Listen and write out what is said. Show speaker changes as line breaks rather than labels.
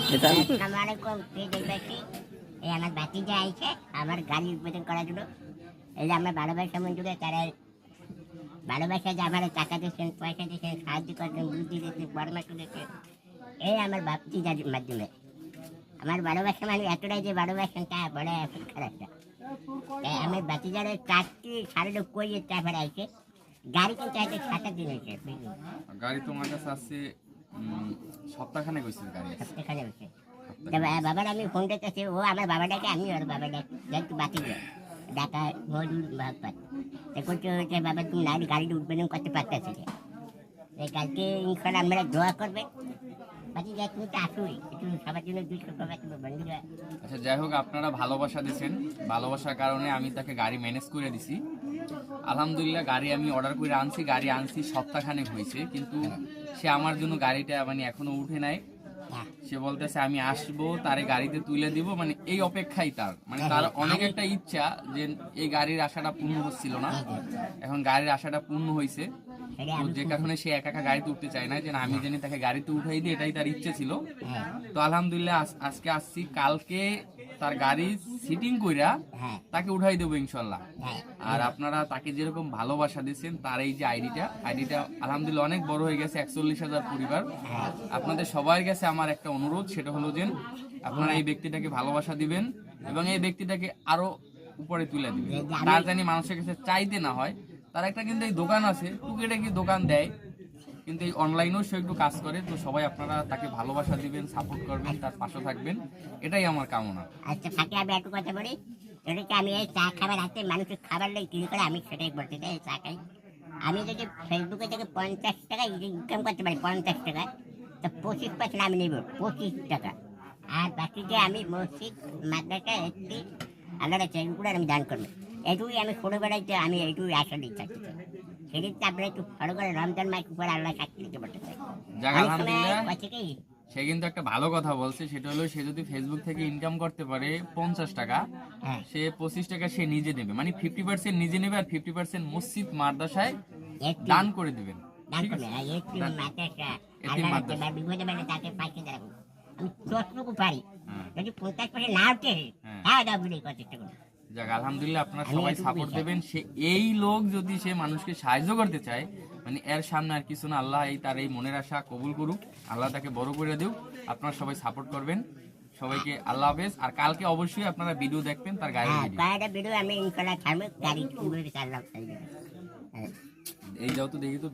আসসালামু আলাইকুম প্রিয় দেশবাসী। এই আমার ভাতিজা আইছে আমার গাড়ি উদ্বোধন করার জন্য। এই যে আমার ভালোবাসা মঞ্জুরে তারা ভালোবাসা যে আমার টাকা দিয়েছেন, পয়সা দিয়েছেন, সাহায্য করছেন, বুদ্ধি দিয়েছেন, পরামর্শ দিয়েছেন, এই আমার ভাতিজার মাধ্যমে। আমার ভালোবাসা মানে এতটাই যে ভালোবাসেন তা বলে এখন খারাপ না। আমার ভাতিজার 4টি সাড়ে লোক কইয়ে তারপরে আইছে। গাড়ি কিন্তু আজকে 7 দিন হয়েছে।
গাড়ি তোমার কাছে আসছে সপ্তাহখানে গেছিল গাড়ি
সপ্তাহখানে হয়েছে। বাবার আমি ফোন করতেছি, ও আমার বাবাটাকে আমি ওর বাবাটা একটু বাকি যায় ঢাকা মজুর ভাগপাত করতে হচ্ছে। বাবা তুমি না গাড়িটা উদ্বোধন করতে পারতেছি এই কালকে ইনশাল্লাহ আমরা দোয়া করবে। বাকি যাই তুমি তো আসোই একটু সবার জন্য 200 টাকা তুমি বন্ধুরা।
আচ্ছা, যাই হোক, আপনারা ভালোবাসা দিয়েছেন, ভালোবাসার কারণে আমি তাকে গাড়ি ম্যানেজ করে দিছি। আলহামদুলিল্লাহ, গাড়ি আমি অর্ডার করে আনছি, গাড়ি আনছি সপ্তাহখানেক হয়েছে, কিন্তু সে আমার জন্য গাড়িটা মানে এখনো উঠে নাই। সে বলতেছে আমি আসবো, তারে গাড়িতে তুলে দিব, মানে এই অপেক্ষাই তার, মানে তার অনেক একটা ইচ্ছা যে এই গাড়ির আশাটা পূর্ণ হচ্ছিল না, এখন গাড়ির আশাটা পূর্ণ হয়েছে। তো যে কারণে সে একা একা গাড়িতে উঠতে চায় না, যে আমি জানি তাকে গাড়িতে উঠাই দিই, এটাই তার ইচ্ছে ছিল। তো আলহামদুলিল্লাহ আজকে আসছি, কালকে তার গাড়ি সিটিং কইরা তাকে উঠাই দেবো ইনশাল্লাহ। আর আপনারা তাকে যেরকম ভালোবাসা দিচ্ছেন, তার এই যে আইডিটা আলহামদুলিল্লাহ অনেক বড় হয়ে গেছে, 41,000 পরিবার। আপনাদের সবার কাছে আমার একটা অনুরোধ, সেটা হলো যে আপনারা এই ব্যক্তিটাকে ভালোবাসা দিবেন এবং এই ব্যক্তিটাকে আরো উপরে তুলে দিবেন। তার জানি মানুষের কাছে চাইতে না হয়। তার একটা কিন্তু এই দোকান আছে, টুকিটাকি দোকান দেয়, কিন্তু এই অনলাইনেও সে একটু কাজ করে। তো সবাই আপনারা তাকে ভালোবাসা দিবেন, সাপোর্ট করবেন, তার পাশে থাকবেন, এটাই আমার কামনা।
আচ্ছা ফাঁকে আমি একটু কথা বলি। এটাকে আমি এই চা খাবার হাতে মানুষের খাবার লেগে কিনে করে আমি সেটাই বলতে চাই। চা খাই আমি যদি ফেসবুকে থেকে 50 টাকা ইনকাম করতে পারি, 50 টাকা, তো 25% আমি নেব, 25 টাকা। আর বাকি যে আমি মসজিদ মাদ্রাসা একটি আল্লাহর চেগুলো আমি দান করবো। এটুকুই আমি ছোটোবেলায় আমি এইটুকুই আশা দিই থাকি। সেদিন আপনারা একটু ফলো করে রমজান মাস উপরে আল্লাহ সাক্ষী দিতে পারতে চাই।
সে কিন্তু একটা ভালো কথা বলছে, সেটা হলো সে যদি ফেসবুক থেকে ইনকাম করতে পারে 50 টাকা, সে 25 টাকা সে নিজে নেবে, মানে 50% নিজে নেবে আর 50% মসজিদ মাদ্রাসায় দান করে দিবেন।
আমি যতটুকু পারি, যদি 50% না উঠে চেষ্টা করবো।
যাক, আলহামদুলিল্লাহ, আপনারা সবাই সাপোর্ট দেবেন। সে এই লোক যদি সে মানুষকে সাহায্য করতে চায়, মানে এর সামনে আর কিছু না। আল্লাহ তার এই মনের আশা কবুল করুক, আল্লাহ তাকে বড় করে দিক। আপনারা সবাই সাপোর্ট করবেন। সবাইকে আল্লাহ হাফেজ। আর কালকে অবশ্যই আপনারা ভিডিও দেখবেন, তার গাড়ির ভিডিও।
আমি ইনশাআল্লাহ ছাড়বো, গাড়ি কিভাবে চালালাম।
এই যাও তো দেখি তো।